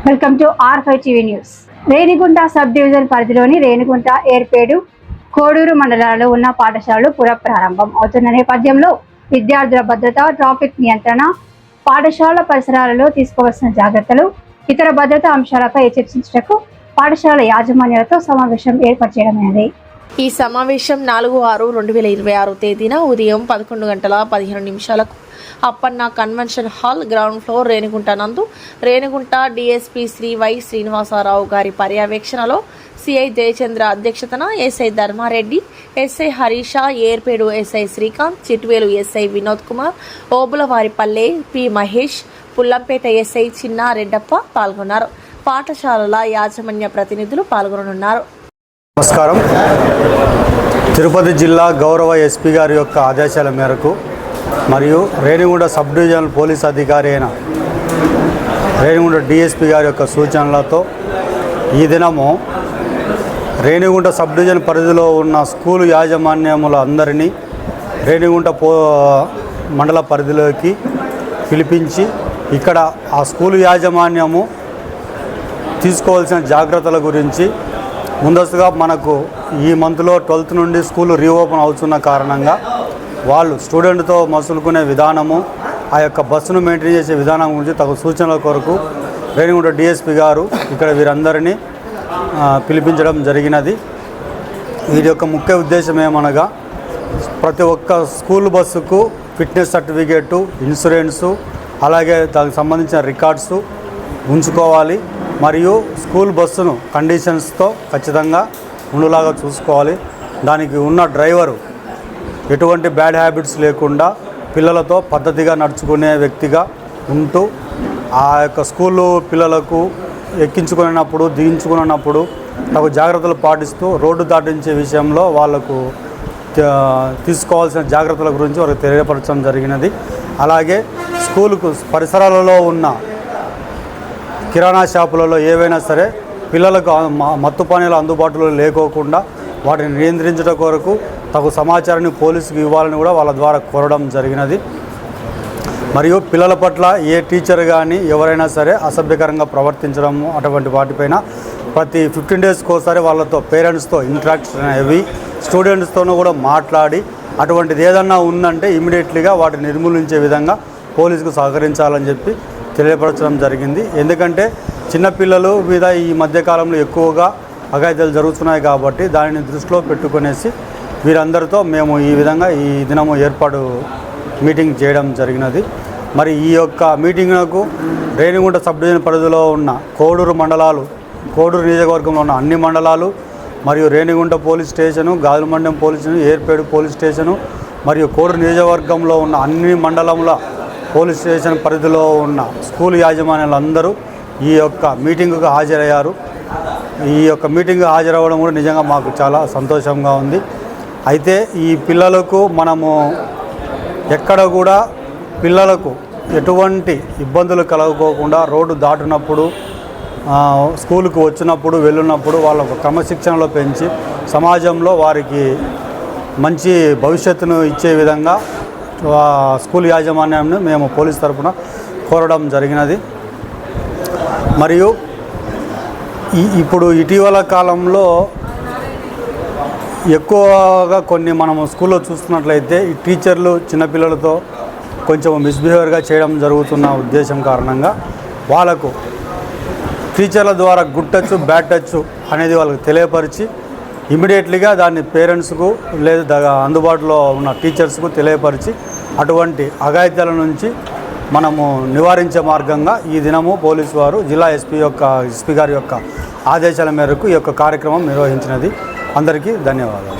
Welcome to R5 TV news. Renigunta sub division పరిధిలోని రేణిగుంట, ఏర్పేడు, కోడూరు మండలాల్లో ఉన్న పాఠశాలలు పునఃప్రారంభం అవుతున్న నేపథ్యంలో విద్యార్థుల భద్రత, ట్రాఫిక్ నియంత్రణ, పాఠశాల పరిసరాలలో తీసుకోవాల్సిన జాగ్రత్తలు, ఇతర భద్రతా అంశాలపై చర్చించడానికి పాఠశాల యాజమాన్యాలతో సమావేశం ఏర్పాటు చేయడమైనది. ఈ సమావేశం 4/6/2026 తేదీన ఉదయం 11:15 Appanna convention hall ground floor Renigunta నందు రేణిగుంట డిఎస్పీ శ్రీ వై శ్రీనివాసరావు గారి పర్యవేక్షణలో సిఐ జయచంద్ర అధ్యక్షతన SI Dharmareddy, SI Harisha, Yerpedu SI Srikanth, Chitvel SI Vinod Kumar, Obulavaripalle P Mahesh, Pullampet SI Chinna Reddappa పాల్గొన్నారు. పాఠశాలల యాజమాన్య ప్రతినిధులు పాల్గొననున్నారు. నమస్కారం. తిరుపతి జిల్లా గౌరవ ఎస్పీ గారి యొక్క ఆదేశాల మేరకు మరియు రేణిగుంట సబ్ డివిజనల్ పోలీస్ అధికారి అయిన రేణిగుంట డిఎస్పీ గారి యొక్క సూచనలతో ఈ దినము రేణిగుంట సబ్ డివిజన్ పరిధిలో ఉన్న స్కూలు యాజమాన్యముల అందరినీ రేణిగుంట మండల పరిధిలోకి పిలిపించి ఇక్కడ ఆ స్కూలు యాజమాన్యము తీసుకోవాల్సిన జాగ్రత్తల గురించి ముందస్తుగా మనకు ఈ మంత్లో 12th నుండి స్కూలు రీఓపెన్ అవుతున్న కారణంగా వాళ్ళు స్టూడెంట్తో మసులుకునే విధానము, ఆ యొక్క బస్సును మెయింటైన్ చేసే విధానం గురించి తగు సూచనల కొరకు రేణిగుంట డిఎస్పీ గారు ఇక్కడ వీరందరినీ పిలిపించడం జరిగినది. వీరి యొక్క ముఖ్య ఉద్దేశం ఏమనగా ప్రతి ఒక్క స్కూల్ బస్సుకు ఫిట్నెస్ సర్టిఫికేటు, ఇన్సూరెన్సు, అలాగే దానికి సంబంధించిన రికార్డ్సు ఉంచుకోవాలి. మరియు స్కూల్ బస్సును కండిషన్స్తో ఖచ్చితంగా ఉండేలాగా చూసుకోవాలి. దానికి ఉన్న డ్రైవరు ఎటువంటి బ్యాడ్ హ్యాబిట్స్ లేకుండా పిల్లలతో పద్ధతిగా నడుచుకునే వ్యక్తిగా ఉంటూ ఆ యొక్క స్కూలు పిల్లలకు ఎక్కించుకున్నప్పుడు, దిగించుకున్నప్పుడు తగు జాగ్రత్తలు పాటిస్తూ రోడ్డు దాటించే విషయంలో వాళ్ళకు తీసుకోవాల్సిన జాగ్రత్తల గురించి వారికి తెలియపరచడం జరిగినది. అలాగే స్కూలుకు పరిసరాలలో ఉన్న కిరాణా షాపులలో ఏవైనా సరే పిల్లలకు మత్తు పానీయాలు అందుబాటులో లేకోకుండా వాటిని నియంత్రించడం కొరకు తగు సమాచారాన్ని పోలీసుకు ఇవ్వాలని కూడా వాళ్ళ ద్వారా కోరడం జరిగినది. మరియు పిల్లల పట్ల ఏ టీచర్ కానీ ఎవరైనా సరే అసభ్యకరంగా ప్రవర్తించడము అటువంటి వాటిపైన ప్రతి 15 డేస్కి ఒకసారి వాళ్ళతో పేరెంట్స్తో ఇంటరాక్షన్ అవి స్టూడెంట్స్తోనూ కూడా మాట్లాడి అటువంటిది ఏదన్నా ఉందంటే ఇమీడియట్లీగా వాటిని నిర్మూలించే విధంగా పోలీసుకు సహకరించాలని చెప్పి తెలియపరచడం జరిగింది. ఎందుకంటే చిన్నపిల్లలు మీద ఈ మధ్యకాలంలో ఎక్కువగా అఘాయిత్యాలు జరుగుతున్నాయి కాబట్టి దానిని దృష్టిలో పెట్టుకునేసి వీరందరితో మేము ఈ విధంగా ఈ దినము మీటింగ్ చేయడం జరిగినది. మరి ఈ యొక్క మీటింగ్కు రేణిగుంట సబ్ డివిజన్ పరిధిలో ఉన్న కోడూరు మండలాలు, కోడూరు నియోజకవర్గంలో ఉన్న అన్ని మండలాలు మరియు Renigunta police station, Gajulamandalam police station, Yerpedu police station మరియు కోడూరు నియోజకవర్గంలో ఉన్న అన్ని మండలముల పోలీస్ స్టేషన్ పరిధిలో ఉన్న స్కూల్ యాజమాన్యాలందరూ ఈ యొక్క మీటింగుకు హాజరయ్యారు. ఈ యొక్క మీటింగ్ హాజరవ్వడం కూడా నిజంగా మాకు చాలా సంతోషంగా ఉంది. అయితే ఈ పిల్లలకు మనము ఎక్కడ కూడా పిల్లలకు ఎటువంటి ఇబ్బందులు కలగకోకుండా రోడ్డు దాటినప్పుడు, స్కూలుకు వచ్చినప్పుడు, వెళ్ళినప్పుడు వాళ్ళకు క్రమశిక్షణలో పెంచి సమాజంలో వారికి మంచి భవిష్యత్తును ఇచ్చే విధంగా స్కూల్ యాజమాన్యాన్ని మేము పోలీస్ తరఫున కోరడం జరిగినది. మరియు ఇప్పుడు ఇటీవల కాలంలో ఎక్కువగా కొన్ని మనము స్కూల్లో చూస్తున్నట్లయితే ఈ టీచర్లు చిన్నపిల్లలతో కొంచెం మిస్బిహేవియర్గా చేయడం జరుగుతున్న ఉద్దేశం కారణంగా వాళ్ళకు టీచర్ల ద్వారా గుడ్ టచ్, బ్యాడ్ టచ్ అనేది వాళ్ళకి తెలియపరిచి ఇమీడియట్లీగా దాన్ని పేరెంట్స్కు లేదా అందుబాటులో ఉన్న టీచర్స్కు తెలియపరిచి అటువంటి అఘాయిత్యాల నుంచి మనము నివారించే మార్గంగా ఈ దినము పోలీసు వారు జిల్లా ఎస్పీ గారి యొక్క ఆదేశాల మేరకు ఈ యొక్క కార్యక్రమం నిర్వహించినది. అందరికీ ధన్యవాదాలు.